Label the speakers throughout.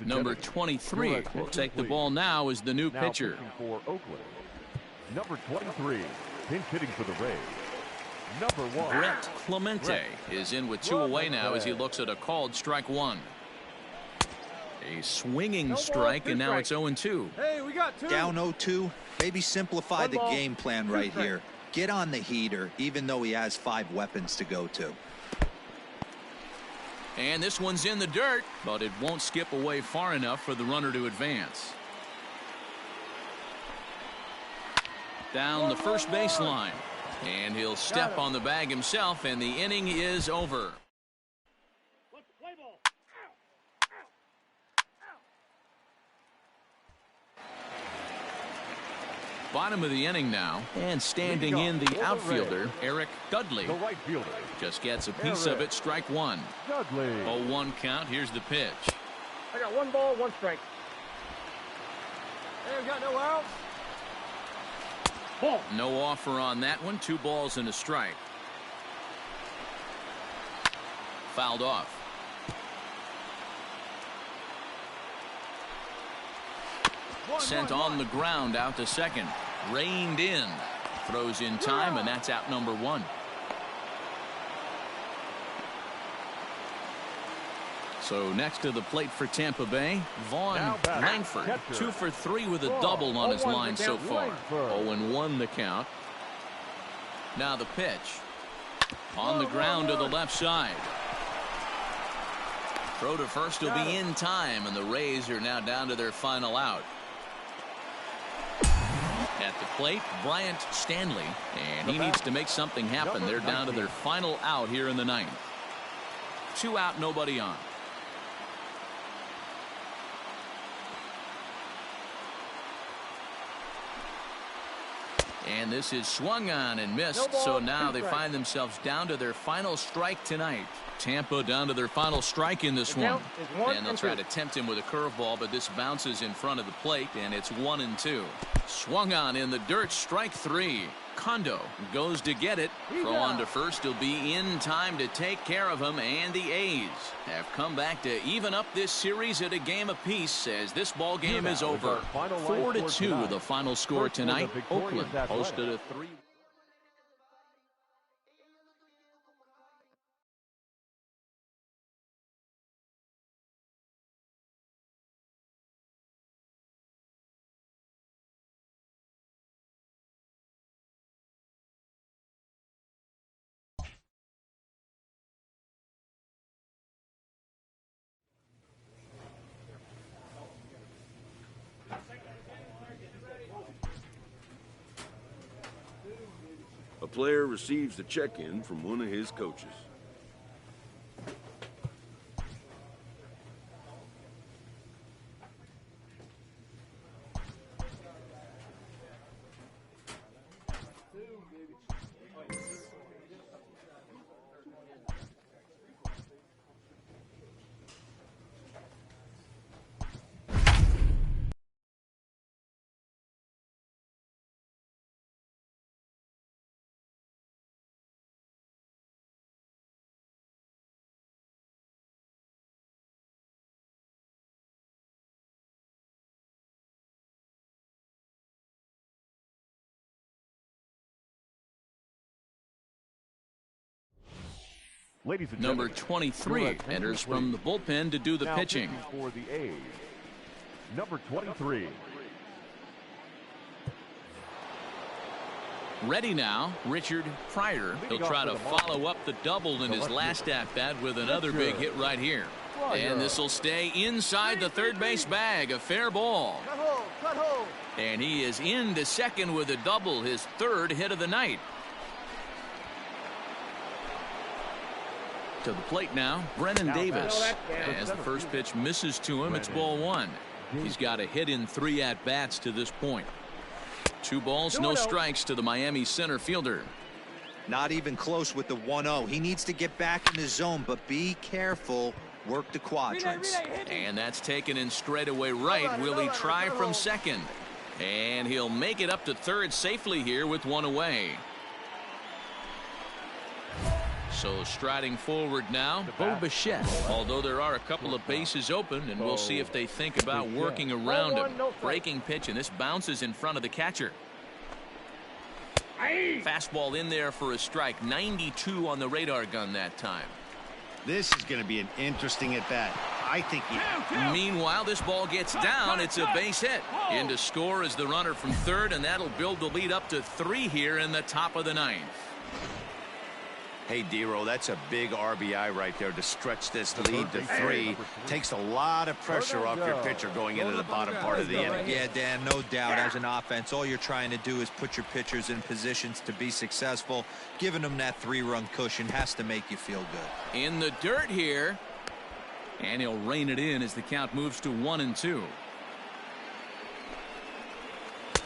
Speaker 1: Number 23 will take the ball now as the new pitcher.
Speaker 2: For Oakland. Number 23, pinch hitting for the Rays. Number 1.
Speaker 1: Brett Clemente is in with 2 away now as he looks at a called strike 1. A swinging strike, and now it's 0-2.
Speaker 3: Hey, we got 2.
Speaker 4: Down 0-2. Maybe simplify the game plan right here. Get on the heater, even though he has 5 weapons to go to.
Speaker 1: And this one's in the dirt, but it won't skip away far enough for the runner to advance. Down the first baseline. And he'll step on the bag himself, and the inning is over. Bottom of the inning now, and standing in the outfielder, Eric Dudley.
Speaker 2: The right fielder.
Speaker 1: Just gets a piece of it, strike 1.
Speaker 2: Dudley.
Speaker 1: 0-1 count, here's the pitch.
Speaker 3: I got 1 ball, 1 strike. Hey, we got no outs. Ball.
Speaker 1: No offer on that one, 2 balls and a strike. Fouled off. Sent on the ground out to second. Reined in. Throws in time, and that's out number 1. So next to the plate for Tampa Bay, Vaughn Langford. 2 for 3 with a double on his line so far. 0-1 the count. Now the pitch. On the ground to the left side. Throw to first will be in time, and the Rays are now down to their final out. At the plate, Bryant Stanley, and he needs to make something happen. They're down to their final out here in the 9th. 2 out, nobody on. And this is swung on and missed, so now they find themselves down to their final strike tonight. Tampa down to their final strike in this one. And they'll try to tempt him with a curveball, but this bounces in front of the plate, and it's 1-2. Swung on in the dirt, strike 3. Kondo goes to get it. Throw on to first. He'll be in time to take care of him, and the A's have come back to even up this series at a game apiece as this ball game is over. 4-2 the final score tonight. Oakland hosted a 3.
Speaker 5: A player receives the check-in from one of his coaches.
Speaker 2: Ladies and
Speaker 1: Number
Speaker 2: gentlemen,
Speaker 1: 23 enters from the bullpen to do the pitching.
Speaker 2: For the A's, number 23.
Speaker 1: Ready now, Richard Pryor. He'll try to follow up the double in his last at-bat with another big hit right here. And this will stay inside the third base bag. A fair ball. And he is into second with a double, his 3rd hit of the night. To the plate now, Brennan Davis. As the first pitch misses to him, it's ball 1. He's got a hit in 3 at-bats to this point. 2 balls, no strikes to the Miami center fielder.
Speaker 4: Not even close with the 1-0. He needs to get back in the zone, but be careful. Work the quadrants.
Speaker 1: And that's taken in straightaway right. Will he try from second? And he'll make it up to third safely here with 1 away. So striding forward now, Bo Bichette. Although there are a couple of bases open, and we'll see if they think about working around him. Breaking pitch, and this bounces in front of the catcher. Fastball in there for a strike. 92 on the radar gun that time.
Speaker 6: This is going to be an interesting at bat. I think
Speaker 1: Meanwhile, this ball gets down. It's a base hit. In to score is the runner from third, and that'll build the lead up to 3 here in the top of the 9th.
Speaker 6: Hey, D-Roll, that's a big RBI right there to stretch this lead to 3. Takes a lot of pressure off your pitcher going into the bottom part of the inning.
Speaker 4: Yeah, Dan, no doubt. As an offense, all you're trying to do is put your pitchers in positions to be successful. Giving them that 3-run cushion has to make you feel good.
Speaker 1: In the dirt here, and he'll rein it in as the count moves to 1-2.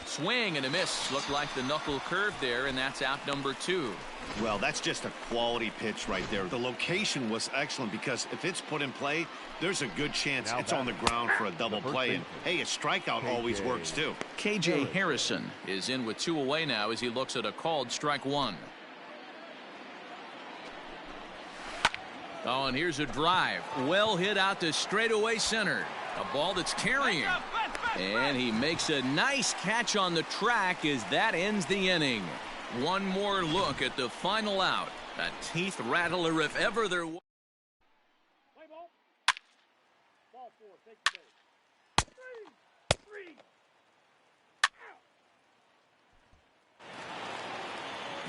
Speaker 1: Swing and a miss. Looked like the knuckle curve there, and that's out number 2.
Speaker 6: Well, that's just a quality pitch right there. The location was excellent because if it's put in play, there's a good chance it's on the ground for a double play. And hey, a strikeout always works too.
Speaker 1: KJ Harrison is in with 2 away now as he looks at a called strike 1. Oh, and here's a drive. Well hit out to straightaway center. A ball that's carrying. And he makes a nice catch on the track as that ends the inning. One more look at the final out. A teeth rattler if ever there was.
Speaker 3: Play ball. Ball 4. Take the base.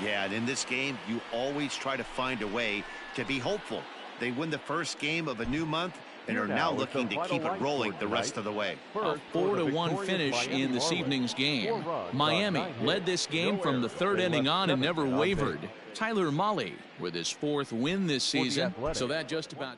Speaker 3: 3.
Speaker 6: Yeah, and in this game, you always try to find a way to be hopeful. They win the first game of a new month and are now looking to keep it rolling the rest of the way.
Speaker 1: A 4-1 finish in this evening's game. Miami led this game from the 3rd inning on and never wavered. Tyler Mahle with his 4th win this season. So that just about.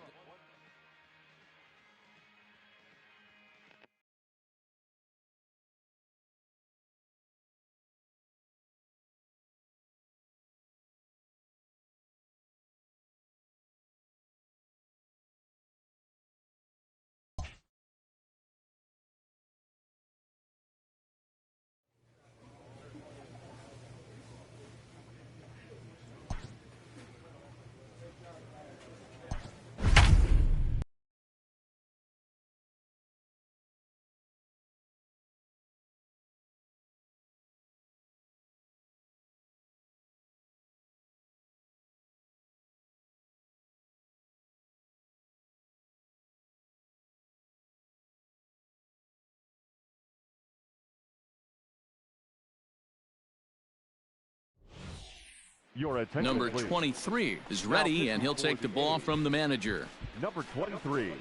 Speaker 2: Your attention,
Speaker 1: Number
Speaker 2: please.
Speaker 1: 23 is ready, and he'll take the ball from the manager.
Speaker 2: Number 23.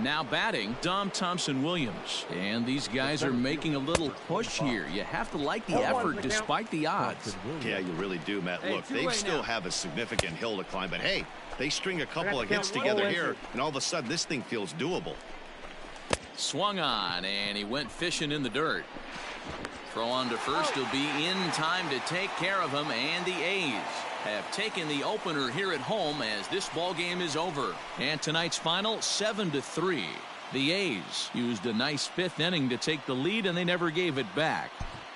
Speaker 1: Now batting, Dom Thompson-Williams. And these guys are making a little push here. You have to like the effort despite the odds.
Speaker 6: Yeah, you really do, Matt. Look, they still have a significant hill to climb, but hey, they string a couple of hits together here, and all of a sudden this thing feels doable.
Speaker 1: Swung on, and he went fishing in the dirt. Throw on to first. He'll be in time to take care of him, and the A's have taken the opener here at home as this ball game is over. And tonight's final, 7-3. The A's used a nice 5th inning to take the lead, and they never gave it back.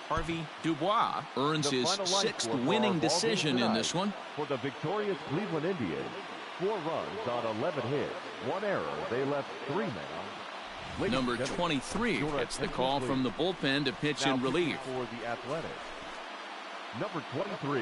Speaker 1: Harvey Dubois earns his 6th winning decision in this one.
Speaker 2: For the victorious Cleveland Indians, 4 runs on 11 hits, 1 error. They left 3 men.
Speaker 1: Number 23 gets the call from the bullpen to pitch in relief.
Speaker 2: For the Athletics, number 23.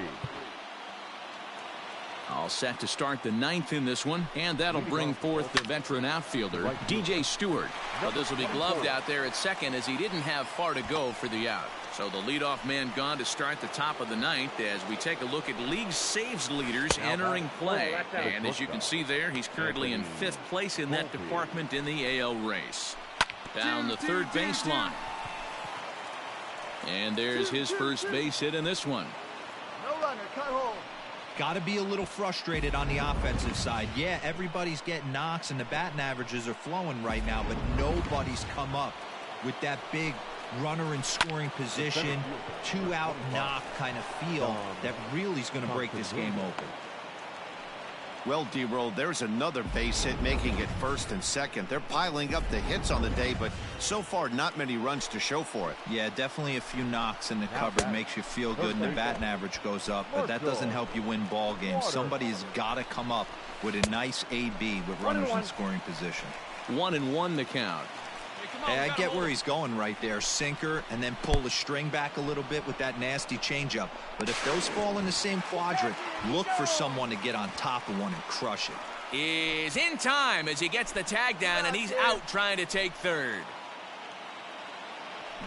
Speaker 1: All set to start the 9th in this one, and that'll bring forth the veteran outfielder, DJ Stewart. But this will be gloved out there at second as he didn't have far to go for the out. So the leadoff man gone to start the top of the 9th as we take a look at league saves leaders entering play. And as you can see there, he's currently in 5th place in that department in the AL race. Down the 3rd baseline. And there's his first base hit in this one.
Speaker 3: No runner. Cut hole.
Speaker 4: Got to be a little frustrated on the offensive side. Yeah, everybody's getting knocks and the batting averages are flowing right now, but nobody's come up with that big runner in scoring position, 2-out knock kind of feel that really is going to break this game open.
Speaker 6: Well, D-Roll, there's another base hit, making it first and second. They're piling up the hits on the day, but so far not many runs to show for it.
Speaker 4: Yeah, definitely a few knocks in the cupboard makes you feel good, and the batting average goes up, but that doesn't help you win ball games. Somebody's got to come up with a nice AB with runners in scoring position.
Speaker 1: 1-1 the count.
Speaker 4: Hey, I get where he's going right there. Sinker, and then pull the string back a little bit with that nasty changeup. But if those fall in the same quadrant, look for someone to get on top of one and crush it.
Speaker 1: Is in time as he gets the tag down, and he's out trying to take third.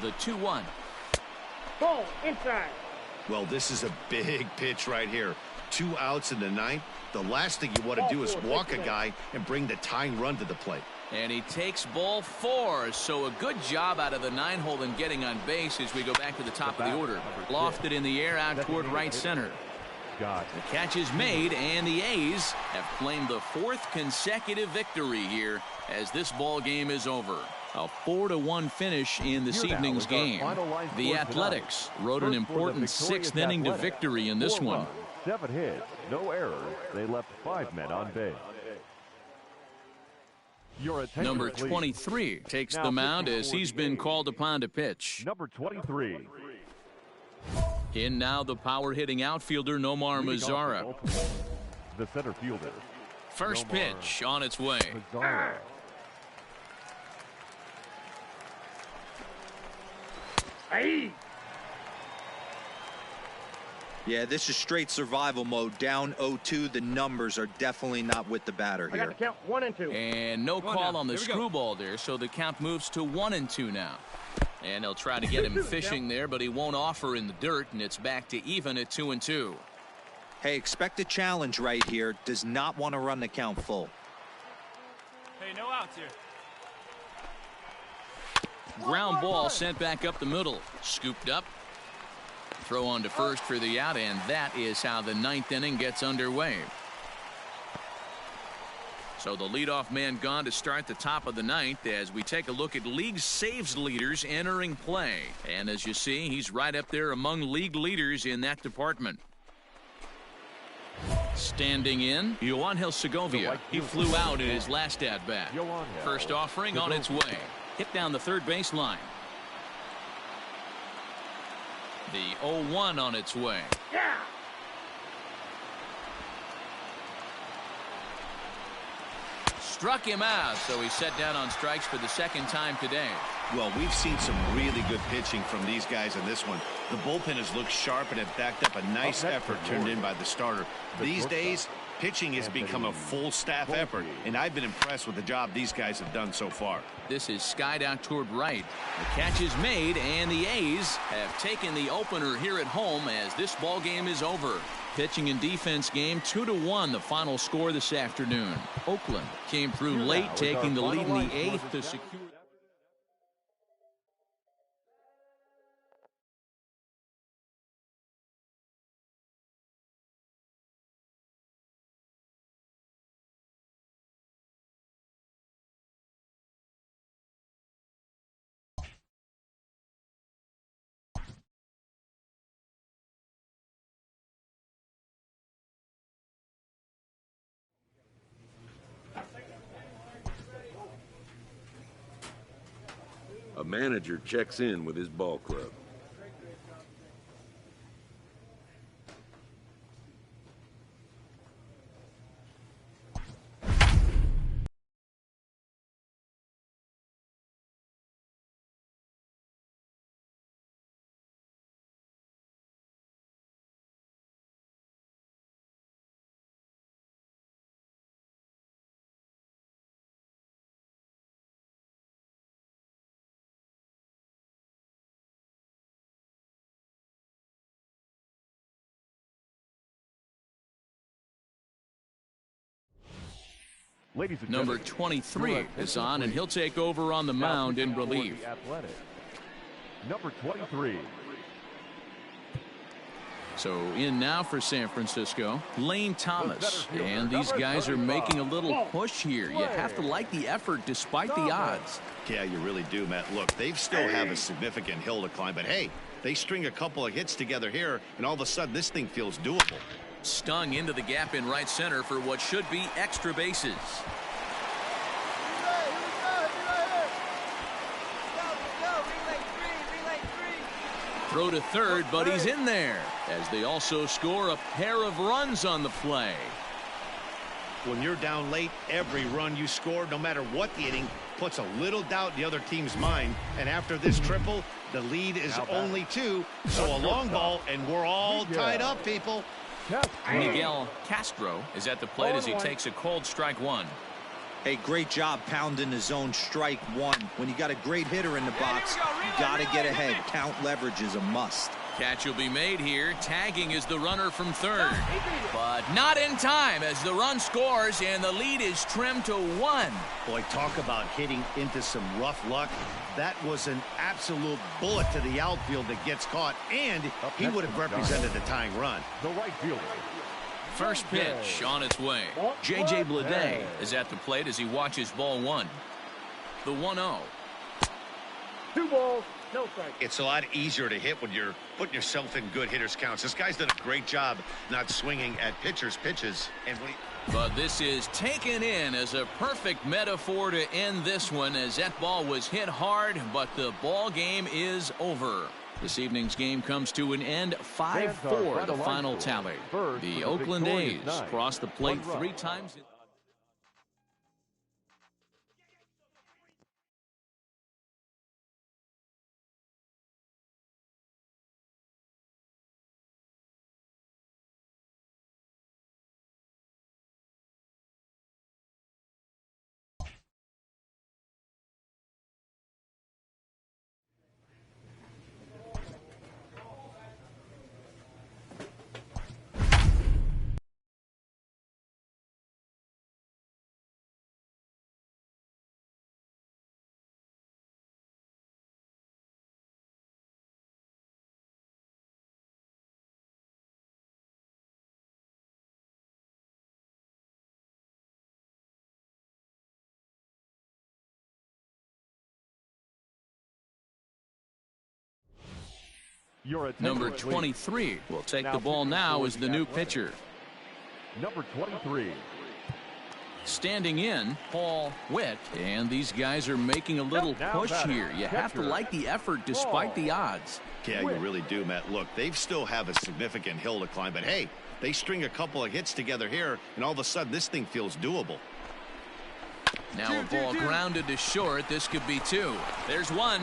Speaker 1: The 2-1.
Speaker 3: Ball inside.
Speaker 6: Well, this is a big pitch right here. 2 outs in the ninth. The last thing you want to do is walk a guy and bring the tying run to the plate.
Speaker 1: And he takes ball 4, so a good job out of the 9-hole in getting on base as we go back to the top of the order. Lofted in the air out toward right center. The catch is made, and the A's have claimed the 4th consecutive victory here as this ball game is over. A 4-1 finish in this evening's game. The Athletics rode an important 6th inning to victory in this one.
Speaker 2: 7 hits, no errors. They left 5 men on base.
Speaker 1: Number 23 takes the mound as he's been called upon to pitch.
Speaker 2: Number 23.
Speaker 1: In now the power-hitting outfielder Nomar Mazara.
Speaker 2: The center fielder.
Speaker 1: First pitch on its way.
Speaker 3: Hey.
Speaker 4: Yeah, this is straight survival mode. Down 0-2. The numbers are definitely not with the batter
Speaker 3: I got
Speaker 4: here.
Speaker 3: to count 1 and 2.
Speaker 1: And no call on the screwball there, so the count moves to 1-2 now. And they'll try to get him fishing there, but he won't offer in the dirt, and it's back to even at 2-2.
Speaker 4: Hey, expect a challenge right here. Does not want to run the count full.
Speaker 7: Hey, no outs here.
Speaker 1: Ground ball sent back up the middle. Scooped up. Throw on to first for the out, and that is how the 9th inning gets underway. So the leadoff man gone to start the top of the 9th as we take a look at league saves leaders entering play. And as you see, he's right up there among league leaders in that department. Standing in, Yoangel Segovia. He flew out in his last at-bat. First offering on its way. Hit down the third baseline. The 0-1 on its way.
Speaker 3: Yeah.
Speaker 1: Struck him out, so he's set down on strikes for the 2nd time today.
Speaker 6: Well, we've seen some really good pitching from these guys in this one. The bullpen has looked sharp and have backed up a nice effort turned in by the starter. These days, pitching has become a full staff effort, and I've been impressed with the job these guys have done so far.
Speaker 1: This is skied out toward right. The catch is made, and the A's have taken the opener here at home as this ball game is over. Pitching and defense game 2-1 the final score this afternoon. Oakland came through late, taking the lead in the 8th to secure.
Speaker 5: A manager checks in with his ball club.
Speaker 1: Number 23 is on, and he'll take over on the mound in relief.
Speaker 2: Number 23.
Speaker 1: So in now for San Francisco, Lane Thomas. And these guys are making a little push here. You have to like the effort despite the odds.
Speaker 6: Yeah, you really do, Matt. Look, they still have a significant hill to climb, but hey, they string a couple of hits together here, and all of a sudden this thing feels doable.
Speaker 1: Stung into the gap in right center for what should be extra bases. Throw to third, but he's in there, as they also score a pair of runs on the play.
Speaker 6: When you're down late, every run you score, no matter what the inning, puts a little doubt in the other team's mind. And after this triple, the lead is only 2. So a long ball, and we're all tied up, people.
Speaker 1: Miguel Castro is at the plate as he takes a cold strike 1.
Speaker 4: Hey, great job pounding the zone strike 1. When you got a great hitter in the box, you got to get ahead. Count leverage is a must.
Speaker 1: Catch will be made here. Tagging is the runner from third. But not in time as the run scores and the lead is trimmed to 1.
Speaker 6: Boy, talk about hitting into some rough luck. That was an absolute bullet to the outfield that gets caught, and he would have represented the tying run.
Speaker 2: The right fielder.
Speaker 1: First pitch on its way. J.J. Bleday is at the plate as he watches ball 1. The 1-0.
Speaker 3: 2 balls, no strikes.
Speaker 6: It's a lot easier to hit when you're putting yourself in good hitters counts. This guy's done a great job not swinging at pitchers' pitches. And when
Speaker 1: But this is taken in as a perfect metaphor to end this one, as that ball was hit hard, but the ball game is over. This evening's game comes to an end 5-4, the final tally. The Oakland A's crossed the plate 3 times. Number 23 will take the ball now as the new pitcher.
Speaker 2: Number 23.
Speaker 1: Standing in, Paul Witt, and these guys are making a little push here. You have to like the effort despite the odds.
Speaker 6: Yeah, you really do, Matt. Look, they still have a significant hill to climb, but hey, they string a couple of hits together here, and all of a sudden this thing feels doable.
Speaker 1: Now a ball grounded to short. This could be 2. There's 1.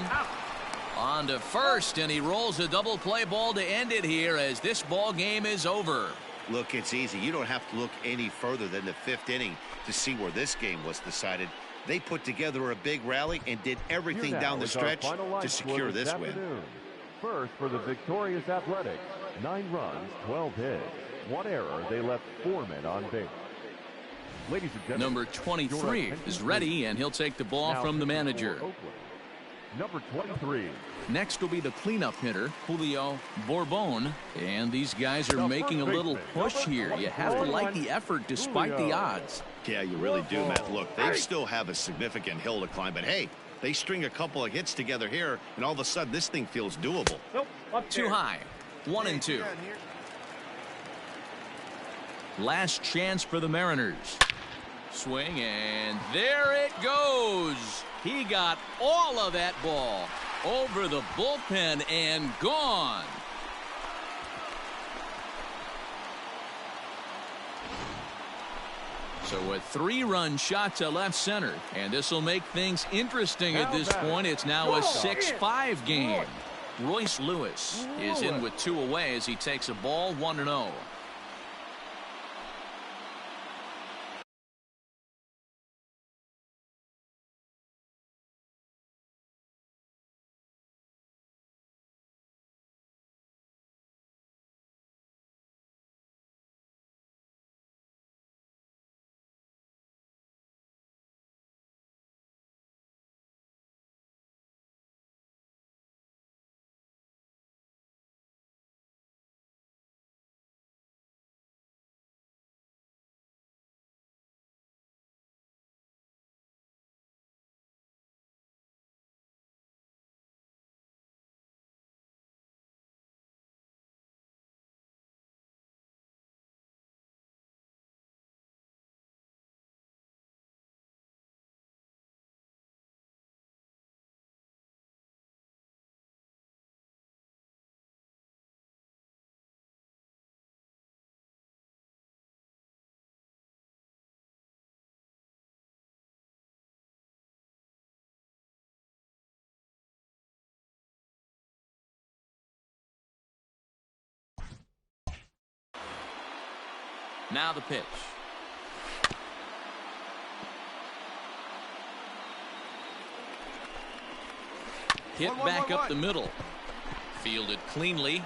Speaker 1: On to first, and he rolls a double play ball to end it here as this ball game is over.
Speaker 6: Look, it's easy. You don't have to look any further than the 5th inning to see where this game was decided. They put together a big rally and did everything down the stretch to secure this win.
Speaker 2: First for the victorious Athletics, 9 runs, 12 hits, 1 error. They left 4 men on base. Ladies and gentlemen,
Speaker 1: number 23 is ready, and he'll take the ball from the manager.
Speaker 2: Number 23.
Speaker 1: Next will be the cleanup hitter, Julio Borbone, and these guys are making a little push here. You have to like the effort despite the odds.
Speaker 6: Yeah, you really do, Matt. Look, they still have a significant hill to climb, but hey, they string a couple of hits together here, and all of a sudden this thing feels doable.
Speaker 1: Too high. 1-2. Last chance for the Mariners. Swing, and there it goes. He got all of that ball over the bullpen and gone. So a 3-run shot to left center, and this will make things interesting at this point. It's now a 6-5 game. Royce Lewis is in with 2 away as he takes a ball 1-0. Now the pitch. Hit back up the middle. Fielded cleanly.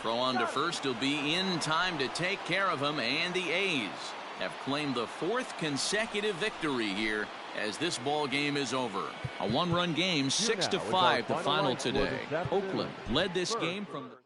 Speaker 1: Throw on to first. He'll be in time to take care of him, and the A's have claimed the 4th consecutive victory here as this ball game is over. A 1-run game, 6-5 the final today. Oakland led this game from the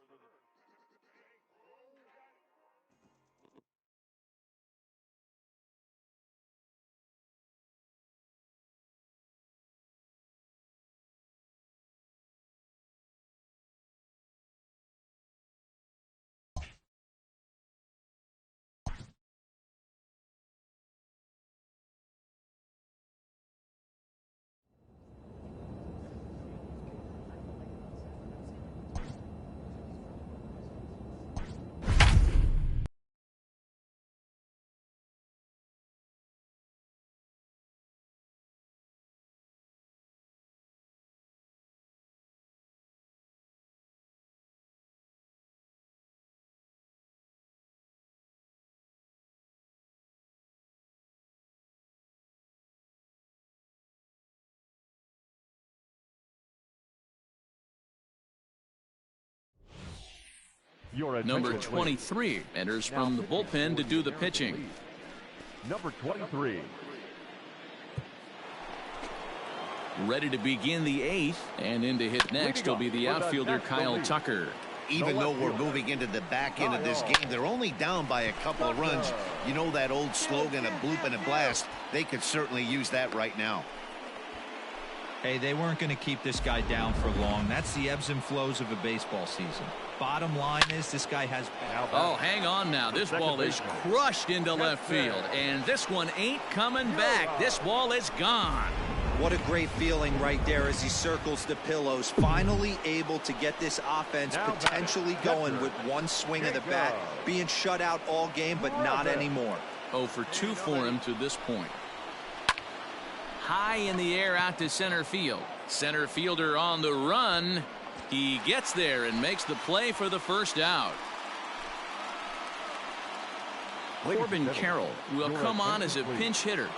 Speaker 1: number 23 enters from the bullpen to do the pitching.
Speaker 2: Number 23.
Speaker 1: Ready to begin the 8th, and in to hit next will be the outfielder Kyle Tucker.
Speaker 6: Even though we're moving into the back end of this game, they're only down by a couple of runs. You know that old slogan, a bloop and a blast. They could certainly use that right now.
Speaker 4: Hey, they weren't going to keep this guy down for long. That's the ebbs and flows of a baseball season. Bottom line is this guy has...
Speaker 1: Oh, hang on now. This ball is crushed into left field, and this one ain't coming back. This ball is gone.
Speaker 4: What a great feeling right there as he circles the pillows. Finally able to get this offense potentially going with one swing of the bat. Being shut out all game, but not anymore.
Speaker 1: 0 for 2 for him to this point. High in the air out to center field. Center fielder on the run. He gets there and makes the play for the first out. Corbin Carroll will come on as a pinch hitter.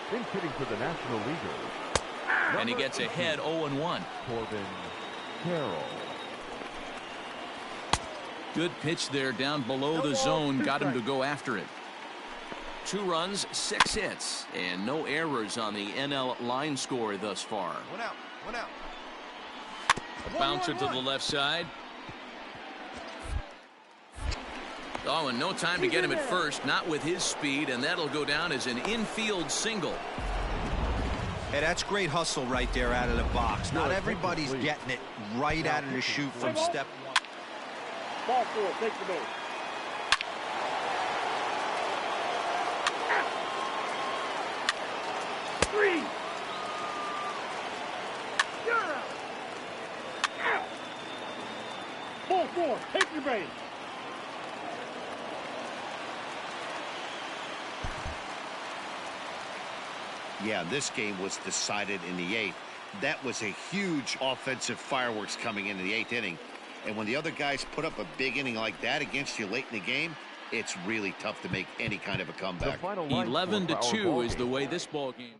Speaker 2: Pinch hitting for the National Leaguers.
Speaker 1: And he gets ahead 0-1.
Speaker 2: Corbin Carroll.
Speaker 1: Good pitch there down below the zone. Got him to go after it. 2 runs, 6 hits, and no errors on the NL line score thus far.
Speaker 6: 1 out, 1 out.
Speaker 1: Bouncer to the left side. Oh, and no time to get him at first, not with his speed, and that'll go down as an infield single.
Speaker 4: Hey, that's great hustle right there out of the box. Not everybody's getting it right out of the chute from step 1.
Speaker 3: Ball 4, take the base. Three. You're out. Out. Ball 4, take your base.
Speaker 6: Yeah, this game was decided in the 8th. That was a huge offensive fireworks coming into the 8th inning. And when the other guys put up a big inning like that against you late in the game, it's really tough to make any kind of a comeback.
Speaker 1: 11-2 is the way this ball game.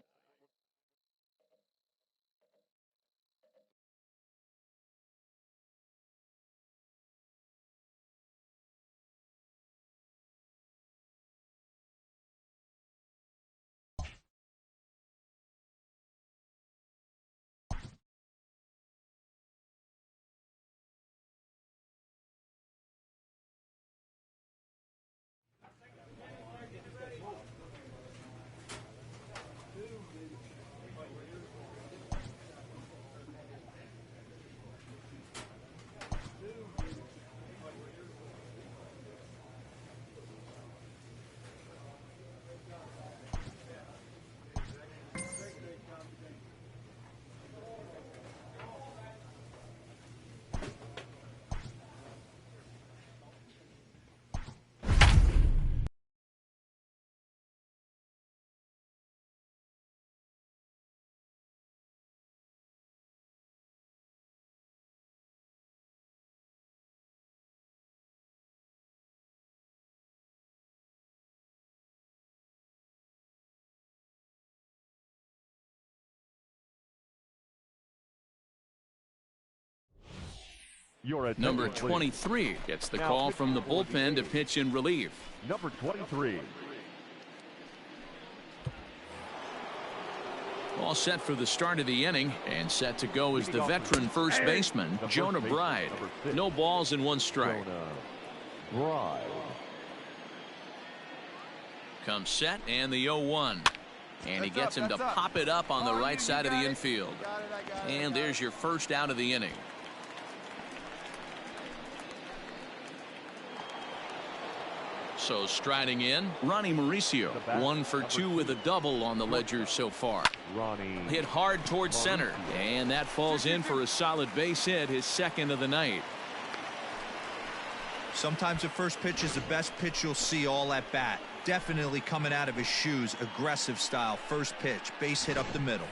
Speaker 1: Number 23 gets the call from the bullpen to pitch in relief.
Speaker 2: Number 23.
Speaker 1: All set for the start of the inning, and set to go is the veteran first baseman, Jonah Bride. No balls and one strike.
Speaker 2: Bride.
Speaker 1: Comes set and the 0-1. And he gets him to pop it up on the right side of the infield. And there's your first out of the inning. So striding in, Ronnie Mauricio, 1 for 2 with a double on the ledger so far. Hit hard towards center, and that falls in for a solid base hit, his second of the night.
Speaker 4: Sometimes the first pitch is the best pitch you'll see all at bat. Definitely coming out of his shoes, aggressive style, first pitch, base hit up the middle.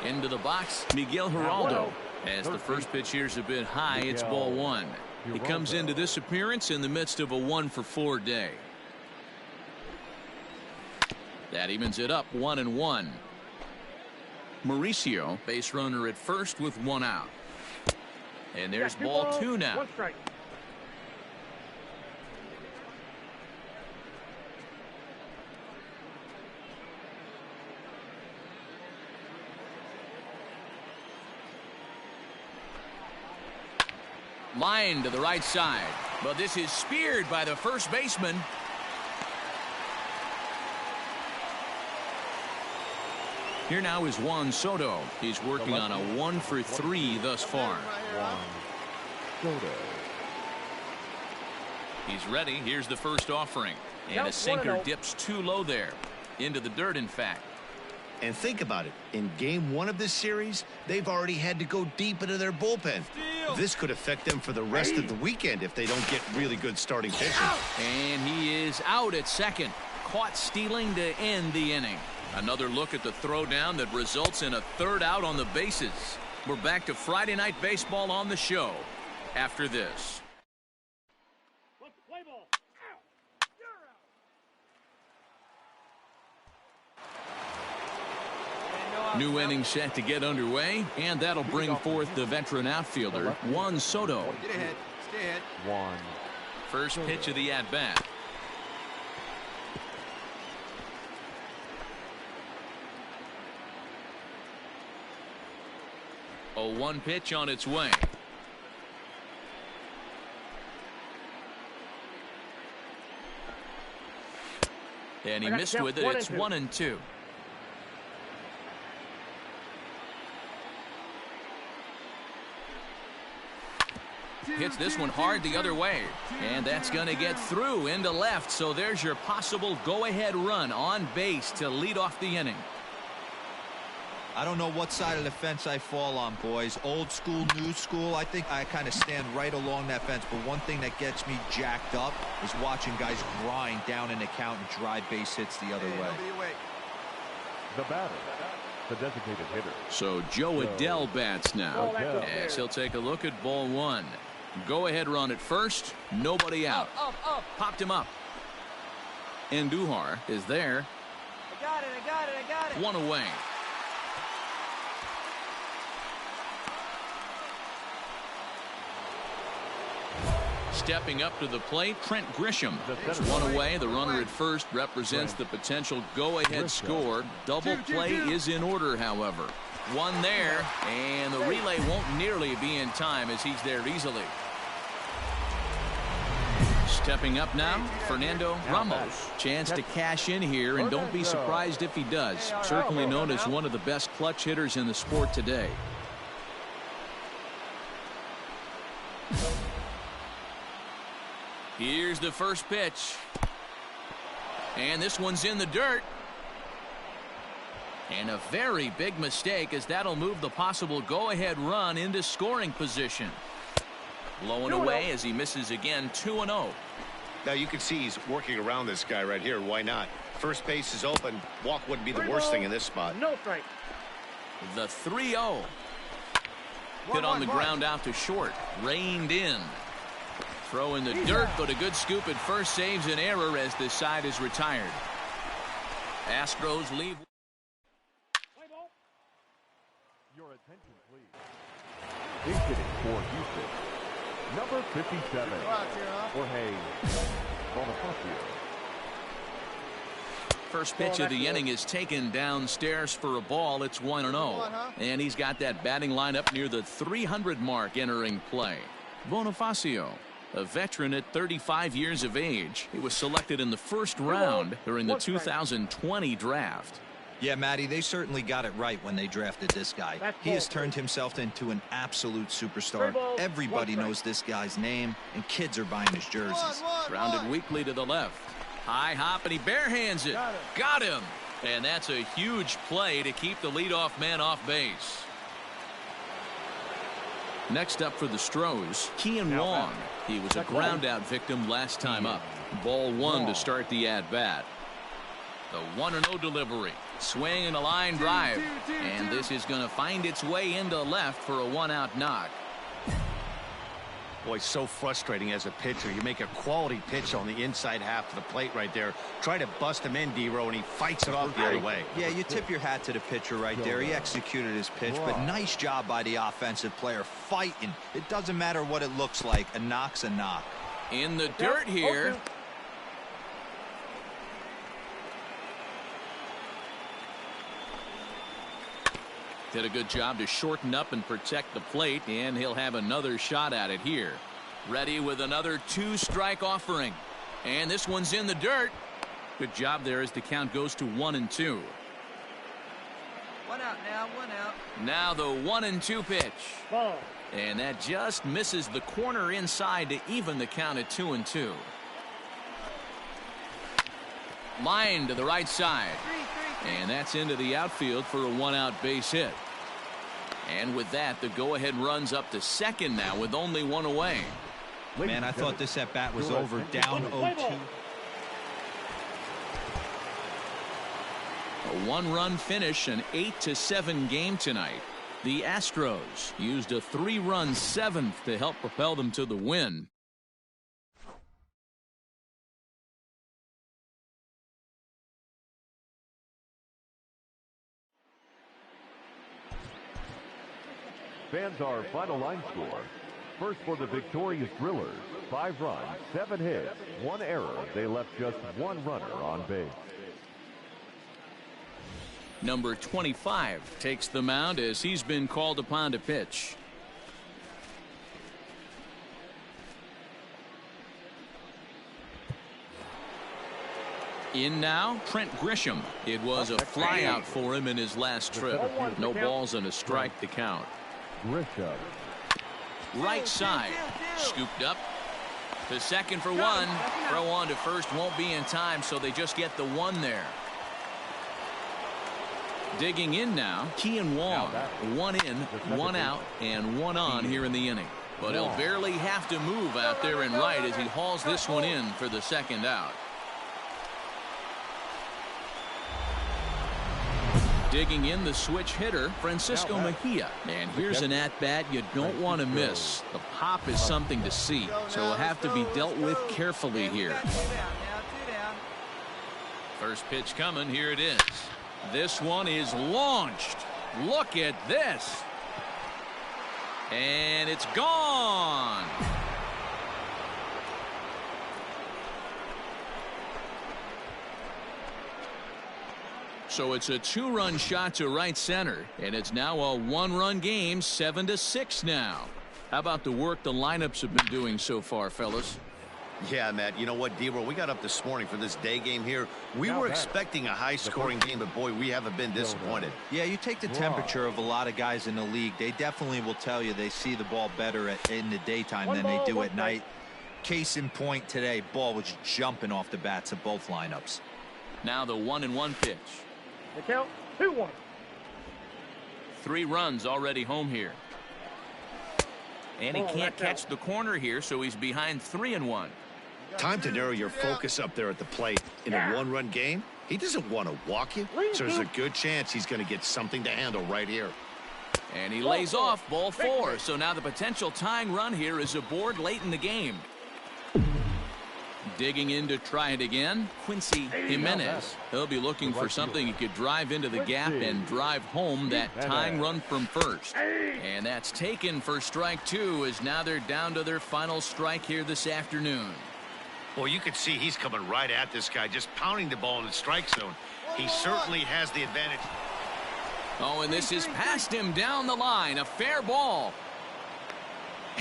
Speaker 1: Into the box, Miguel Geraldo. As the first pitch here's a bit high, it's ball 1. He comes into this appearance in the midst of a 1 for 4 day. That evens it up, 1-1. Mauricio, base runner at first with 1 out. And there's ball 2 now.
Speaker 3: 1 strike.
Speaker 1: Line to the right side, but this is speared by the first baseman. Here now is Juan Soto. He's working on a 1 for 3 thus far.
Speaker 2: Soto.
Speaker 1: He's ready. Here's the first offering, and a sinker dips too low there, into the dirt in fact.
Speaker 6: And think about it. In game 1 of this series, they've already had to go deep into their bullpen. This could affect them for the rest of the weekend if they don't get really good starting pitching.
Speaker 1: And he is out at second. Caught stealing to end the inning. Another look at the throwdown that results in a 3rd out on the bases. We're back to Friday Night Baseball on the show after this. New inning set to get underway, and that'll bring forth the veteran outfielder, Juan Soto.
Speaker 8: Get ahead. Stay ahead.
Speaker 2: Juan.
Speaker 1: First pitch of the at-bat. A 1 pitch on its way. And he missed with it. It's 1-2. Hits this one hard the other way, and that's going to get through into left. So there's your possible go-ahead run on base to lead off the inning.
Speaker 4: I don't know what side of the fence I fall on, boys. Old school, new school. I think I kind of stand right along that fence. But one thing that gets me jacked up is watching guys grind down an account and drive base hits the other way.
Speaker 2: The batter, the designated hitter.
Speaker 1: So Joe Adell bats now, as he'll take a look at ball 1. Go ahead run at first, nobody out. Popped him up. Andujar is there.
Speaker 8: I got it.
Speaker 1: 1 away. Stepping up to the plate, Trent Grisham. 1 away. The runner at first represents the potential go-ahead score. Double play is in order, however. 1 there, and the relay won't nearly be in time as he's there easily. Stepping up now, Fernando Ramos. Chance to cash in here, and don't be surprised if he does. Certainly known as one of the best clutch hitters in the sport today. Here's the first pitch. And this one's in the dirt. And a very big mistake, as that'll move the possible go-ahead run into scoring position. Blowing away as he misses again, 2-0.
Speaker 6: Now you can see he's working around this guy right here. Why not? First base is open. Walk wouldn't be the worst thing in this spot.
Speaker 3: No strike.
Speaker 1: The 3-0. Hit on the ground out to short. Reined in. Throw in the dirt, but a good scoop at first saves an error as this side is retired. Astros leave.
Speaker 2: Your attention, please. Base hitting for Houston, number 57, Jorge Bonifacio.
Speaker 1: First pitch of the inning is taken downstairs for a ball. It's 1-0. And he's got that batting lineup near the 300 mark entering play. Bonifacio, a veteran at 35 years of age. He was selected in the first round during the 2020 draft.
Speaker 4: Yeah, Matty, they certainly got it right when they drafted this guy. He has turned himself into an absolute superstar. Everybody knows this guy's name, and kids are buying his jerseys.
Speaker 1: Grounded weakly to the left. High hop, and he barehands it. Got him. And that's a huge play to keep the leadoff man off base. Next up for the Stros, Kian Wong. He was a ground-out victim last time up. Ball one to start the at-bat. The 1-0 delivery. Swing and a line drive. And this is going to find its way into left for a one-out knock.
Speaker 6: Boy, so frustrating as a pitcher. You make a quality pitch on the inside half of the plate right there. Try to bust him in, D-Row, and he fights it off the other way.
Speaker 4: Yeah, you tip your hat to the pitcher right there. He executed his pitch, but nice job by the offensive player fighting. It doesn't matter what it looks like. A knock's a knock.
Speaker 1: In the dirt here. Did a good job to shorten up and protect the plate, and he'll have another shot at it here. Ready with another two-strike offering. And this one's in the dirt. Good job there as the count goes to 1-2.
Speaker 8: One out now, one out.
Speaker 1: Now the 1-2 pitch.
Speaker 3: Ball.
Speaker 1: And that just misses the corner inside to even the count at 2-2. Line to the right side. And that's into the outfield for a one-out base hit. And with that, the go-ahead runs up to second now with only one away.
Speaker 4: Man, I thought this at-bat was over, down 0-2.
Speaker 1: A one-run finish, an 8-7 game tonight. The Astros used a three-run seventh to help propel them to the win.
Speaker 2: Fans, our final line score. First for the victorious Drillers, 5 runs, 7 hits, 1 error. They left just 1 runner on base.
Speaker 1: Number 25 takes the mound as he's been called upon to pitch. In now, Trent Grisham. It was a flyout for him in his last trip. No balls and a strike to count.
Speaker 2: Grisham.
Speaker 1: Right side. Scooped up. To second for one. Throw on to first won't be in time, so they just get the one there. Digging in now, Kian Wong. 1 in, 1 out, and 1 on here in the inning. But he'll barely have to move out there in right as he hauls this one in for the second out. Digging in the switch hitter, Francisco Mejia. And here's an at-bat you don't want to miss. The pop is something to see, so it'll have to be dealt with carefully here. First pitch coming. Here it is. This one is launched. Look at this. And it's gone. So it's a 2-run shot to right center, and it's now a 1-run game, 7-6 now. How about the work the lineups have been doing so far, fellas?
Speaker 6: Yeah, Matt, you know what, D-Roll, we got up this morning for this day game here. We were expecting a high-scoring game, but boy, we haven't been disappointed.
Speaker 4: Yeah, you take the temperature of a lot of guys in the league. They definitely will tell you they see the ball better in the daytime than they do at night. Case in point today, ball was jumping off the bats of both lineups.
Speaker 1: Now the 1-1 pitch.
Speaker 3: The count, 2-1.
Speaker 1: 3 runs already home here. And he can't catch the corner here, so he's behind 3-1.
Speaker 6: Time to narrow your focus up there at the plate. In a 1-run game, he doesn't want to walk you, so there's a good chance he's going to get something to handle right here.
Speaker 1: And he lays off ball 4, so now the potential tying run here is aboard late in the game. Digging in to try it again, Quincy Jimenez. He'll be looking for something he could drive into the gap and drive home that tying run from first. And that's taken for strike two, as now they're down to their final strike here this afternoon.
Speaker 6: Well, you can see he's coming right at this guy, just pounding the ball in the strike zone. He certainly has the advantage.
Speaker 1: Oh, and this is past him down the line. A fair ball.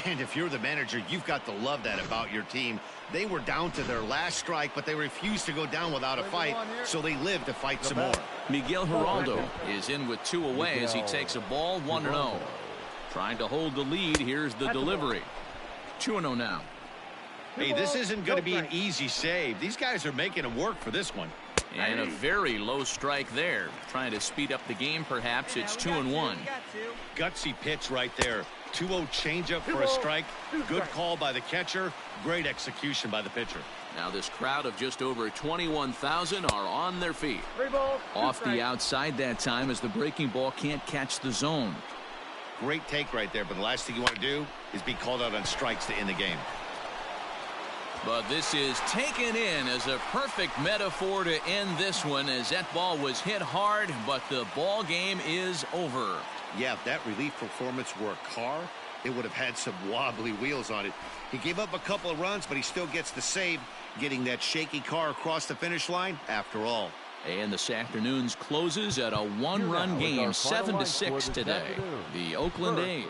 Speaker 6: And if you're the manager, you've got to love that about your team. They were down to their last strike, but they refused to go down without a fight, so they lived to fight some more.
Speaker 1: Miguel Geraldo is in with two away as he takes a ball 1-0. Trying to hold the lead. Here's the delivery. 2-0 now.
Speaker 6: Hey, this isn't going to be an easy save. These guys are making them work for this one.
Speaker 1: And a very low strike there. Trying to speed up the game, perhaps. It's 2-1.
Speaker 6: Gutsy pitch right there. 2-0 changeup for a strike. Good call by the catcher. Great execution by the pitcher.
Speaker 1: Now this crowd of just over 21,000 are on their feet. Off the outside that time, as the breaking ball can't catch the zone.
Speaker 6: Great take right there, but the last thing you want to do is be called out on strikes to end the game.
Speaker 1: But this is taken in as a perfect metaphor to end this one, as that ball was hit hard, but the ball game is over.
Speaker 6: Yeah, if that relief performance were a car, it would have had some wobbly wheels on it. He gave up a couple of runs, but he still gets the save, getting that shaky car across the finish line after all.
Speaker 1: And this afternoon's closes at a one-run game, 7-6 today. The Oakland A's.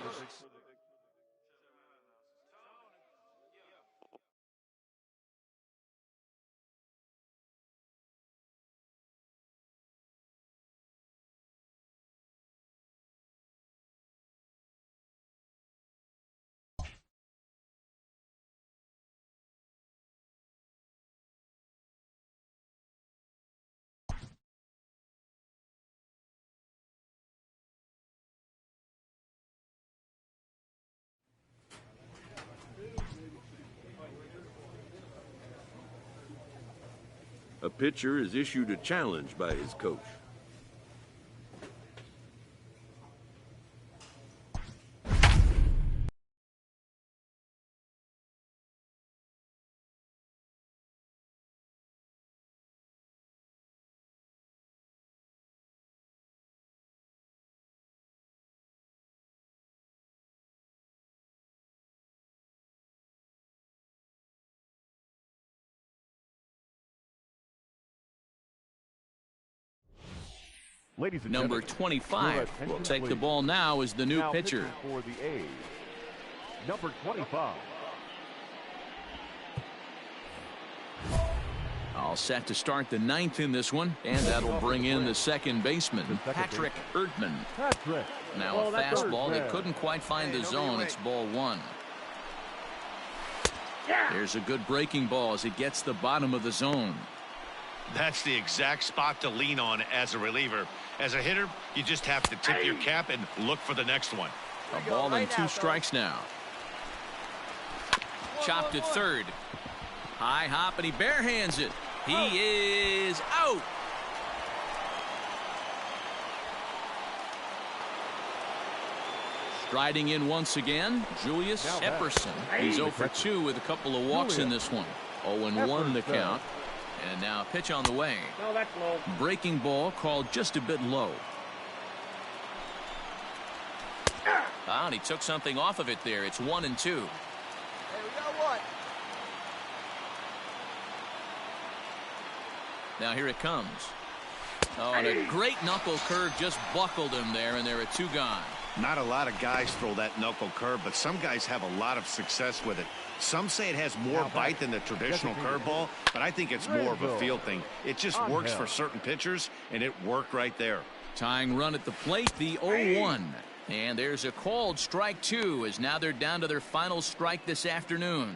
Speaker 5: A pitcher is issued a challenge by his coach.
Speaker 2: Ladies and
Speaker 1: Number
Speaker 2: gentlemen,
Speaker 1: 25 will take the ball now as the new pitcher.
Speaker 2: For the A's, number 25.
Speaker 1: All set to start the ninth in this one, and that'll bring in the second baseman, Patrick Erdman. Now a fastball that couldn't quite find the zone. It's ball one. There's a good breaking ball as it gets the bottom of the zone.
Speaker 6: That's the exact spot to lean on as a reliever. As a hitter, you just have to tip your cap and look for the next one.
Speaker 1: A ball and two strikes now. Chopped to third. High hop, and he barehands it. He is out. Striding in once again, Julius Epperson. He's 0 for 2 with a couple of walks in this one. 0-1 the count. And now a pitch on the way.
Speaker 3: No, that's low.
Speaker 1: Breaking ball called just a bit low. Ah, and he took something off of it there. It's 1-2.
Speaker 8: Hey, we got one.
Speaker 1: Now here it comes. Oh, and a great knuckle curve just buckled him there, and there are two gone.
Speaker 6: Not a lot of guys throw that knuckle curve, but some guys have a lot of success with it. Some say it has more bite than the traditional curveball, but I think it's more of a feel thing. It just works for certain pitchers, and it worked right there.
Speaker 1: Tying run at the plate, the 0-1. And there's a called strike two, as now they're down to their final strike this afternoon.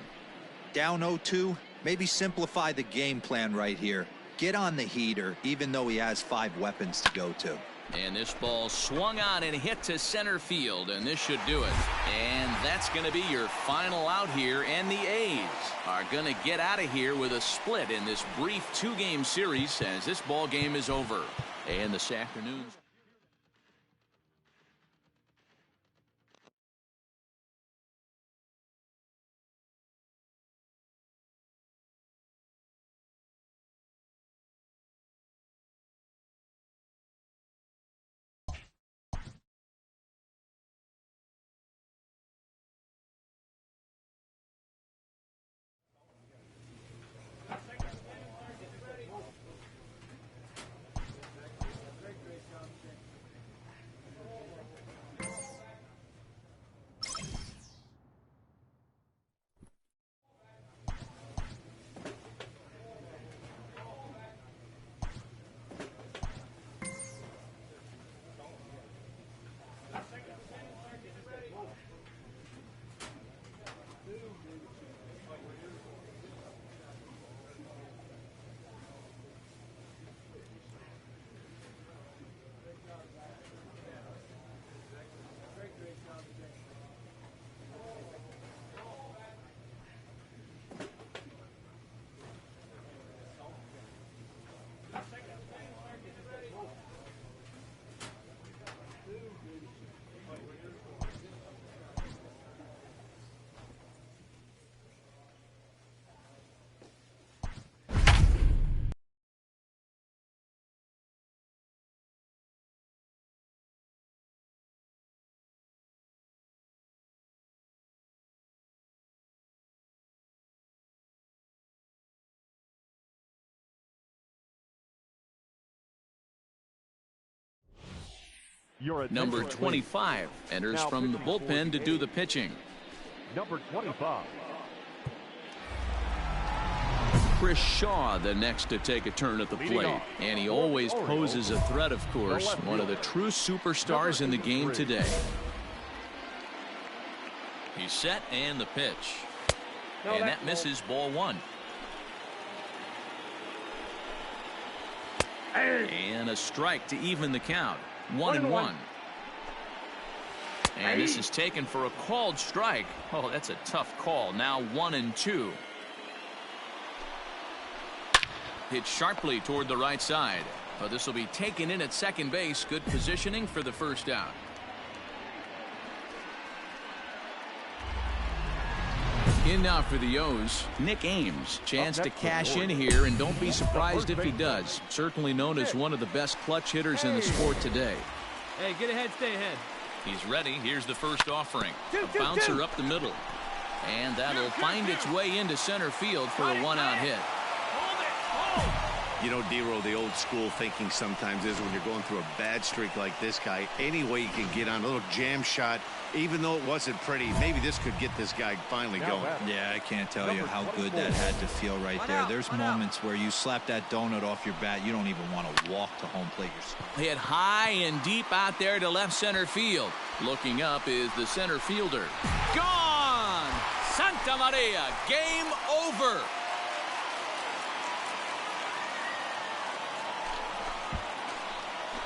Speaker 4: Down 0-2, maybe simplify the game plan right here. Get on the heater, even though he has 5 weapons to go to.
Speaker 1: And this ball swung on and hit to center field, and this should do it. And that's going to be your final out here, and the A's are going to get out of here with a split in this brief 2-game series as this ball game is over. And this afternoon's Number 25 enters from the bullpen to do the pitching.
Speaker 2: Number 25.
Speaker 1: Chris Shaw, the next to take a turn at the plate. And he always poses a threat, of course. One of the true superstars in the game today. He's set, and the pitch. And that misses, ball one. And a strike to even the count. 1-1. And this is taken for a called strike. Oh, that's a tough call. Now 1-2. Hit sharply toward the right side. But this will be taken in at second base. Good positioning for the first out. In now for the O's, Nick Ames. Chance to cash in here, and don't be surprised if he does. Certainly known as one of the best clutch hitters in the sport today.
Speaker 7: Hey, get ahead, stay ahead.
Speaker 1: He's ready. Here's the first offering. A bouncer up the middle. And that'll find its way into center field for a one-out hit.
Speaker 6: You know, Dero, the old school thinking sometimes is when you're going through a bad streak like this guy, any way you can get on a little jam shot, even though it wasn't pretty, maybe this could get this guy finally going.
Speaker 4: Yeah, I can't tell you how good that had to feel right there. There's moments where you slap that donut off your bat, you don't even want to walk to home plate yourself.
Speaker 1: Hit high and deep out there to left center field. Looking up is the center fielder. Gone! Santa Maria, game over.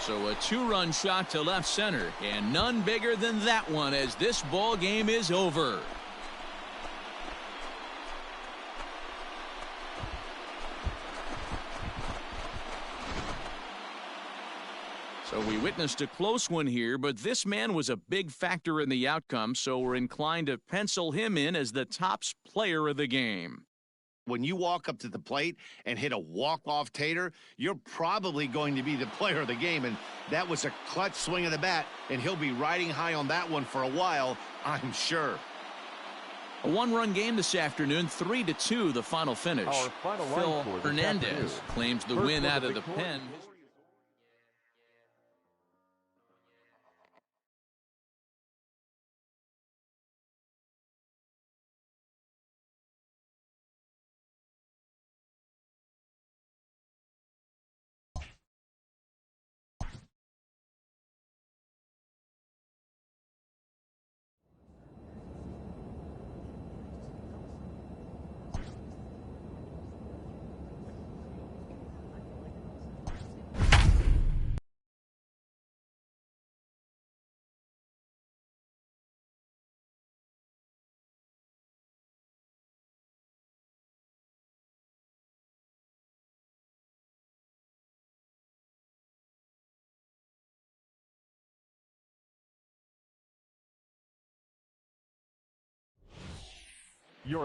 Speaker 1: So a two-run shot to left center, and none bigger than that one as this ball game is over. So we witnessed a close one here, but this man was a big factor in the outcome, so we're inclined to pencil him in as the top player of the game.
Speaker 6: When you walk up to the plate and hit a walk-off tater, you're probably going to be the player of the game, and that was a clutch swing of the bat, and he'll be riding high on that one for a while, I'm sure.
Speaker 1: A one-run game this afternoon, 3-2 the final finish. Phil Hernandez claims the win out of the pen.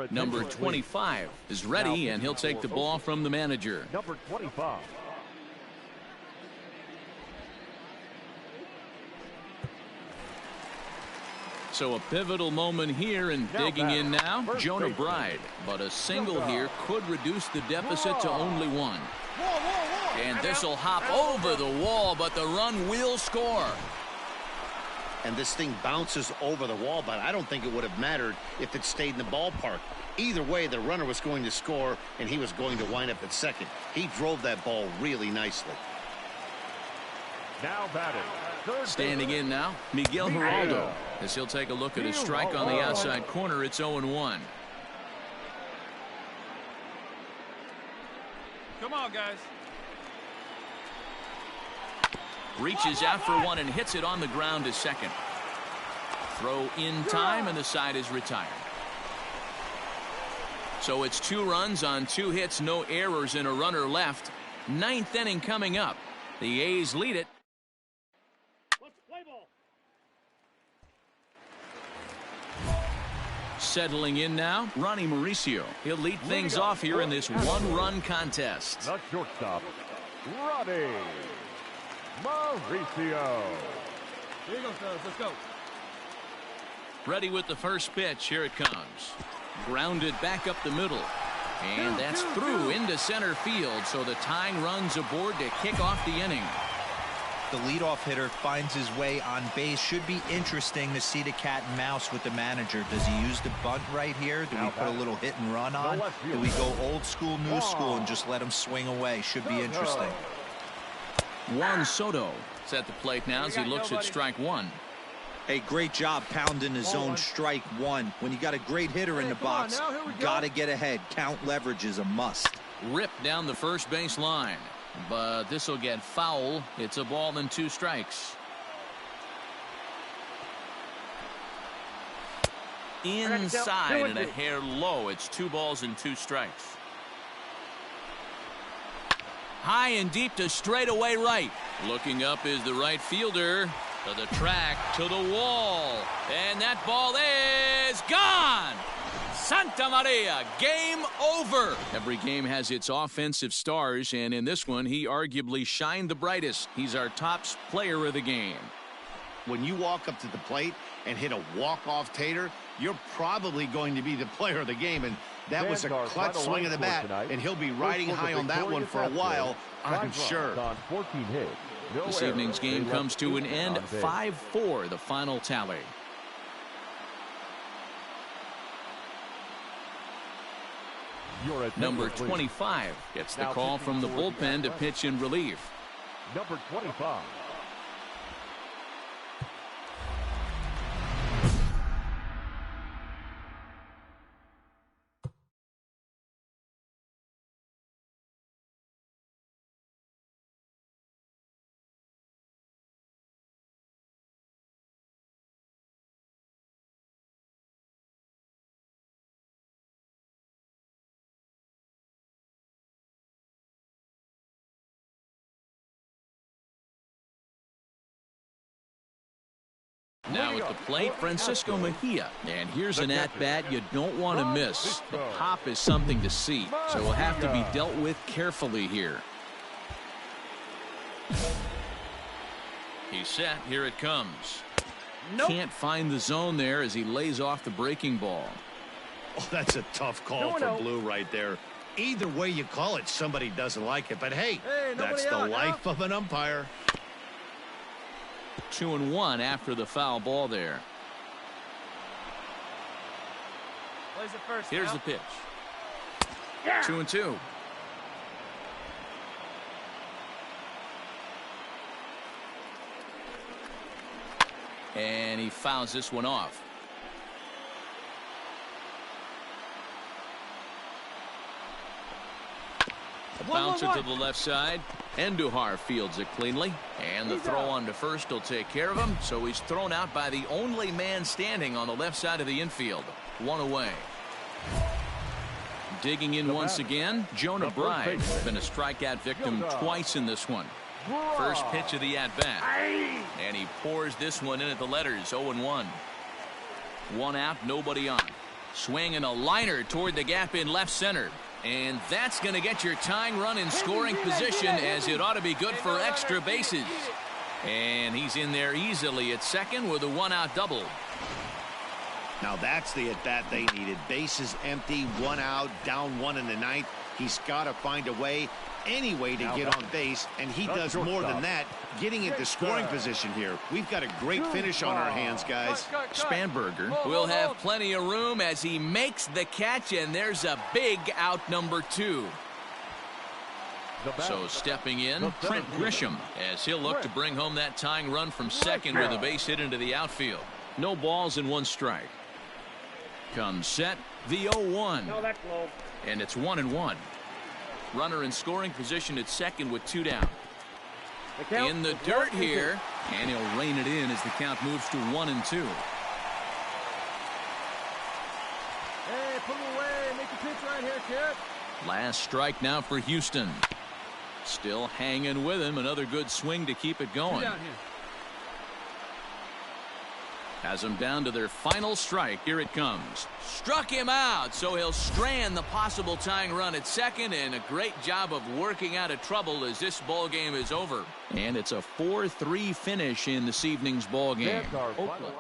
Speaker 1: Number 25 is ready, and he'll take the ball from the manager.
Speaker 2: Number 25.
Speaker 1: So a pivotal moment here, and digging in now, Jonah Bride. But a single here could reduce the deficit to only one. And this will hop over the wall, but the run will score.
Speaker 6: And this thing bounces over the wall, but I don't think it would have mattered if it stayed in the ballpark. Either way, the runner was going to score, and he was going to wind up at second. He drove that ball really nicely.
Speaker 2: Now batting.
Speaker 1: Standing in now, Miguel Geraldo, as he'll take a look at a strike on the outside corner. It's 0-1.
Speaker 7: Come on, guys.
Speaker 1: Reaches out for one and hits it on the ground to second. Throw in time, and the side is retired. So it's 2 runs on 2 hits, no errors, and a runner left. 9th inning coming up. The A's lead it. Settling in now, Ronnie Mauricio. He'll lead things off here in this one-run contest.
Speaker 2: The shortstop, Ronnie Mauricio.
Speaker 7: Here you go, fellas. Let's go.
Speaker 1: Ready with the first pitch. Here it comes. Grounded back up the middle. And that's through into center field. So the tying runs aboard to kick off the inning.
Speaker 4: The leadoff hitter finds his way on base. Should be interesting to see the cat and mouse with the manager. Does he use the bunt right here? Do we put a little hit and run on? Do we go old school, new school, and just let him swing away? Should be interesting.
Speaker 1: Juan Soto is at the plate now as he looks at strike one.
Speaker 4: Hey, great job pounding the zone strike one. When you got a great hitter in the box, got to get ahead. Count leverage is a must.
Speaker 1: Ripped down the first base line, but this will get foul. It's a ball and 2 strikes. Inside and a hair low. It's 2 balls and 2 strikes. High and deep to straightaway right. Looking up is the right fielder. To the track, to the wall, and that ball is gone. Santa Maria, game over. Every game has its offensive stars, and in this one, he arguably shined the brightest. He's our top player of the game.
Speaker 6: When you walk up to the plate and hit a walk-off tater, you're probably going to be the player of the game, and that was a clutch swing of the bat, and he'll be riding high on that one for a while, I'm sure.
Speaker 1: This evening's game comes to an end, 5-4, the final tally. Number 25 gets the call from the bullpen to pitch in relief.
Speaker 2: Number 25.
Speaker 1: Now at the plate, Francisco Mejia. And here's an at-bat you don't want to miss. The pop is something to see, so will have to be dealt with carefully here. He's set. Here it comes. Can't find the zone there as he lays off the breaking ball.
Speaker 6: Oh, that's a tough call for Blue right there. Either way you call it, somebody doesn't like it. But hey, that's the life of an umpire.
Speaker 1: 2-1 after the foul ball there. Here's the pitch. 2-2. And he fouls this one off. A bouncer to the left side. Andujar fields it cleanly, and the throw on to first will take care of him, so he's thrown out by the only man standing on the left side of the infield. 1 away. Digging in once again, Jonah Bride. Been a strikeout victim twice in this one. First pitch of the at-bat, and he pours this one in at the letters. 0-1. 1 out, nobody on. Swinging a liner toward the gap in left center. And that's going to get your tying run in scoring position, as it ought to be good for extra bases. And he's in there easily at second with a 1-out double.
Speaker 6: Now that's the at-bat they needed. Bases empty, 1 out, down 1 in the ninth. He's got to find a way, any way to get on base, and he does more than that, getting into scoring position here. We've got a great finish on our hands, guys.
Speaker 1: Spanberger will have plenty of room as he makes the catch, and there's a big out, number 2. So stepping in, Trent Grisham, as he'll look to bring home that tying run from second with a base hit into the outfield. No balls and 1 strike. Comes set, the 0-1. And it's 1-1. Runner in scoring position at second with 2 down. In the dirt here, and he'll rein it in as the count moves to 1-2.
Speaker 3: Hey, put him away. Make the pitch right here, kid.
Speaker 1: Last strike now for Houston. Still hanging with him. Another good swing to keep it going. Has them down to their final strike. Here it comes. Struck him out, so he'll strand the possible tying run at second, and a great job of working out of trouble as this ball game is over. And it's a 4-3 finish in this evening's ball game. Oakland